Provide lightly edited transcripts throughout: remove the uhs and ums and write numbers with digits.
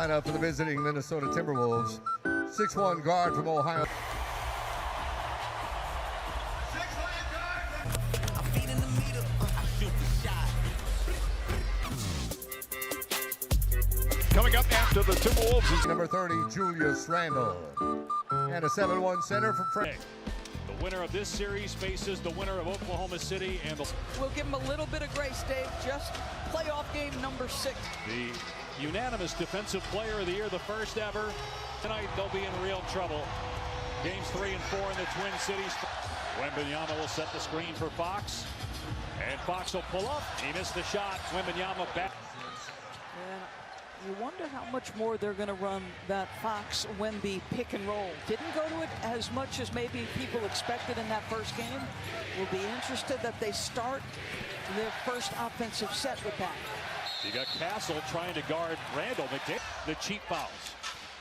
lineup for the visiting Minnesota Timberwolves. 6'1" guard from Ohio. Coming up after the Timberwolves is number 30, Julius Randle. And a 7'1" center from Frank. The winner of this series faces the winner of Oklahoma City, and we'll give him a little bit of grace, Dave. Just playoff game number 6. The unanimous defensive player of the year, the first ever. Tonight they'll be in real trouble. Games 3 and 4 in the Twin Cities. Wembanyama will set the screen for Fox, and Fox will pull up. He missed the shot. Wembanyama back. And you wonder how much more they're going to run that Fox-Wemby pick and roll. Didn't go to it as much as maybe people expected in that first game. We'll be interested that they start their first offensive set with that. You got Castle trying to guard Randle. The cheap fouls.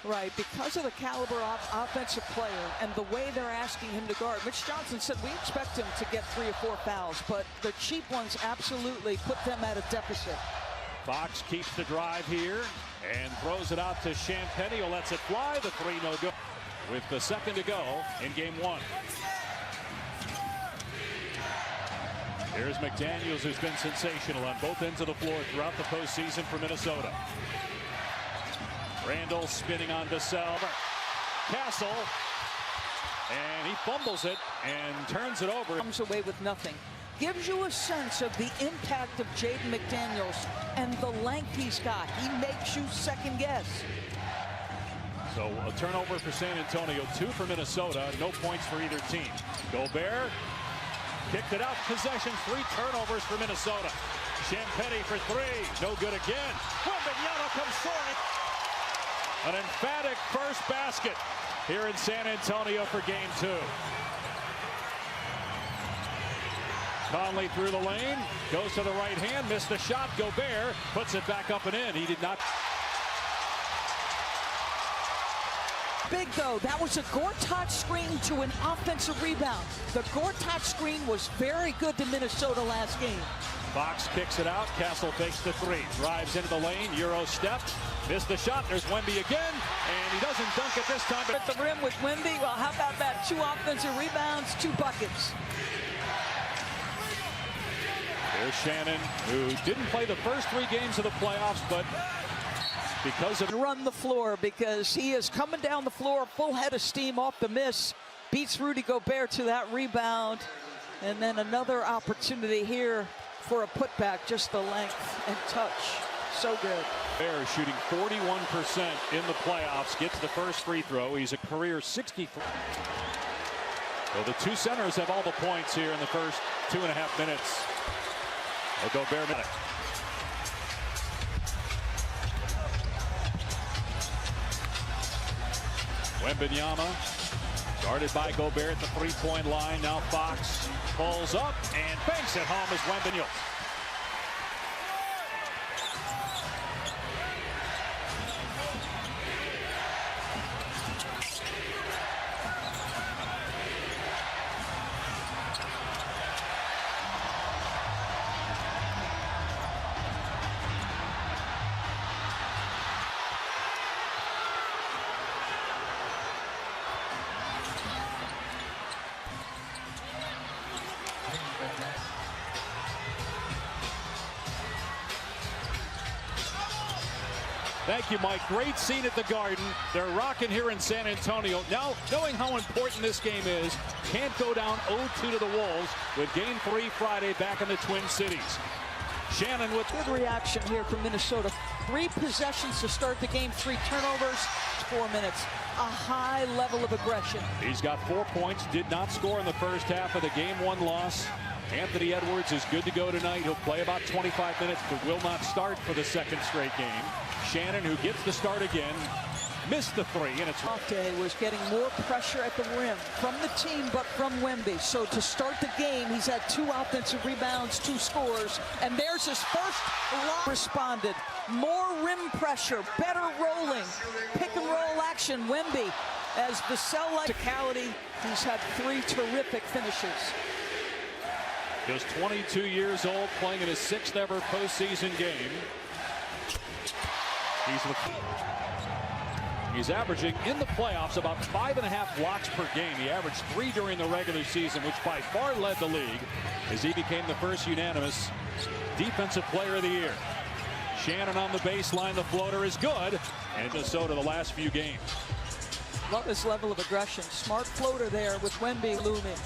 Right, because of the caliber of offensive player and the way they're asking him to guard. Mitch Johnson said we expect him to get 3 or 4 fouls, but the cheap ones absolutely put them at a deficit. Fox keeps the drive here and throws it out to Champagnie, who lets it fly. The 3 no good with the second to go in game 1. Here's McDaniels, who's been sensational on both ends of the floor throughout the postseason for Minnesota. Randle spinning on Vassell. Castle, and he fumbles it and turns it over. Comes away with nothing. Gives you a sense of the impact of Jaden McDaniels and the length he's got. He makes you second guess. So a turnover for San Antonio, 2 for Minnesota, no points for either team. Gobert kicked it out, possession, 3 turnovers for Minnesota. Champagnie for 3, no good again. Wembanyama comes short. An emphatic first basket here in San Antonio for game 2. Conley through the lane, goes to the right hand, missed the shot. Gobert puts it back up and in. He did not. Big though, that was a Gortat screen to an offensive rebound. The Gortat screen was very good to Minnesota last game. Fox kicks it out. Castle fakes the 3, drives into the lane, Euro step, missed the shot. There's Wemby again, and he doesn't dunk it this time. At the rim with Wemby, well, how about that? 2 offensive rebounds, 2 buckets. There's Shannon, who didn't play the first 3 games of the playoffs, but because of run the floor, because he is coming down the floor, full head of steam off the miss, beats Rudy Gobert to that rebound, and then another opportunity here for a putback, just the length and touch. So good. Gobert shooting 41% in the playoffs, gets the first free throw. He's a career 63. So the 2 centers have all the points here in the first 2.5 minutes. A Gobert minute. Wembanyama guarded by Gobert at the 3-point line. Now Fox pulls up and banks it home as Wembanyama. Thank you, Mike. Great scene at the Garden. They're rocking here in San Antonio. Now, knowing how important this game is, can't go down 0-2 to the Wolves with Game 3 Friday back in the Twin Cities. Shannon with good reaction here from Minnesota. 3 possessions to start the game, 3 turnovers, 4 minutes. A high level of aggression. He's got 4 points, did not score in the first half of the Game 1 loss. Anthony Edwards is good to go tonight. He'll play about 25 minutes, but will not start for the 2nd straight game. Shannon, who gets the start again, missed the 3, and it's Monte was getting more pressure at the rim from the team, but from Wemby. So to start the game, he's had 2 offensive rebounds, 2 scores, and there's his first responded. More rim pressure, better rolling, pick and roll action. Wemby, as Vassell physicality, he's had 3 terrific finishes. Just 22 years old, playing in his 6th ever postseason game. He's averaging in the playoffs about 5.5 blocks per game. He averaged 3 during the regular season, which by far led the league as he became the first unanimous Defensive Player of the Year. Shannon on the baseline. The floater is good. And Minnesota the last few games. Love his level of aggression. Smart floater there with Wemby looming.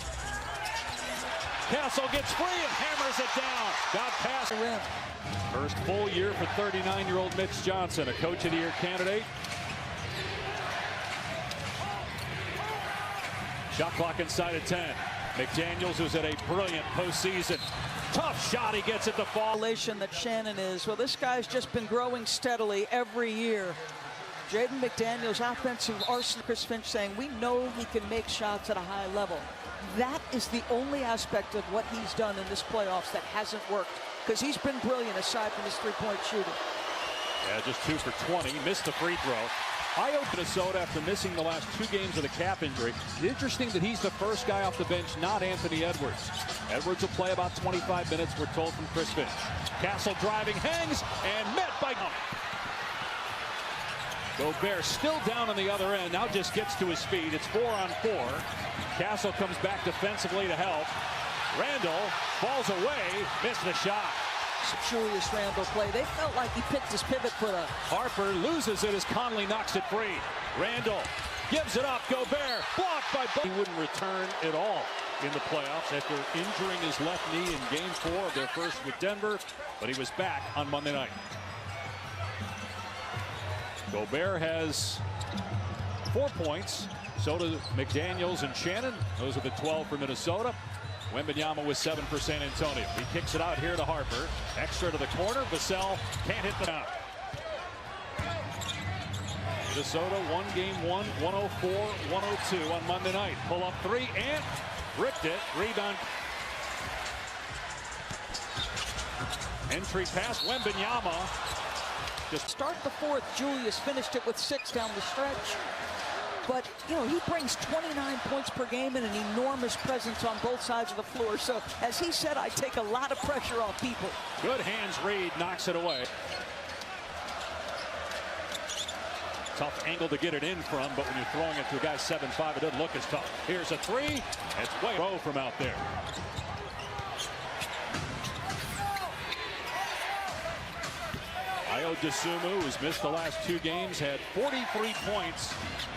Castle gets free and hammers it down. Got past the rim. First full year for 39-year-old Mitch Johnson, a Coach of the Year candidate. Shot clock inside of 10. McDaniels, who's had a brilliant postseason. Tough shot, he gets it to fall. That Shannon is. Well, this guy's just been growing steadily every year. Jaden McDaniels, offensive arsenal. Chris Finch saying, we know he can make shots at a high level. That is the only aspect of what he's done in this playoffs that hasn't worked, because he's been brilliant aside from his three-point shooting. Yeah, just 2 for 20. Missed the free throw. Minnesota after missing the last 2 games with a calf injury. Interesting that he's the first guy off the bench, not Anthony Edwards. Edwards will play about 25 minutes, we're told from Chris Finch. Castle driving, hangs, and met by Gobert still down on the other end, now just gets to his feet. It's 4-on-4. Castle comes back defensively to help. Randall falls away, missed the shot. Julius Randle play. They felt like he picked his pivot foot up. Harper loses it as Conley knocks it free. Randall gives it up. Gobert blocked by Buck. He wouldn't return at all in the playoffs after injuring his left knee in Game 4 of their first with Denver, but he was back on Monday night. Gobert has 4 points. So do McDaniels and Shannon. Those are the 12 for Minnesota. Wembanyama with 7 for San Antonio. He kicks it out here to Harper. Extra to the corner. Vassell can't hit the out. Minnesota won game 1, 104-102 on Monday night. Pull up 3 and ripped it. Rebound. Entry pass. Wembanyama. Just start the fourth. Julius finished it with 6 down the stretch. But, you know, he brings 29 points per game and an enormous presence on both sides of the floor. So, as he said, I take a lot of pressure off people. Good hands. Reed knocks it away. Tough angle to get it in from, but when you're throwing it to a guy 7'5", it doesn't look as tough. Here's a 3. It's way low from out there. Ayo Dosunmu, who's missed the last 2 games, had 43 points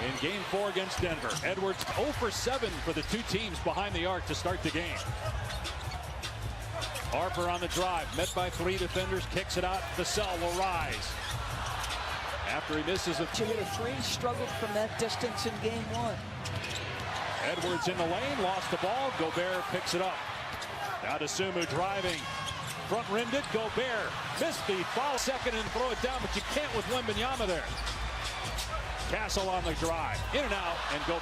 in Game 4 against Denver. Edwards 0 for 7 for the 2 teams behind the arc to start the game. Harper on the drive, met by 3 defenders, kicks it out. Vassell will rise. After he misses a To hit a 3, struggled from that distance in Game 1. Edwards in the lane, lost the ball. Gobert picks it up. Now Dosunmu driving. Front rimmed it. Gobert missed the foul second and throw it down, but you can't with Wembanyama there. Castle on the drive. In and out, and Gobert.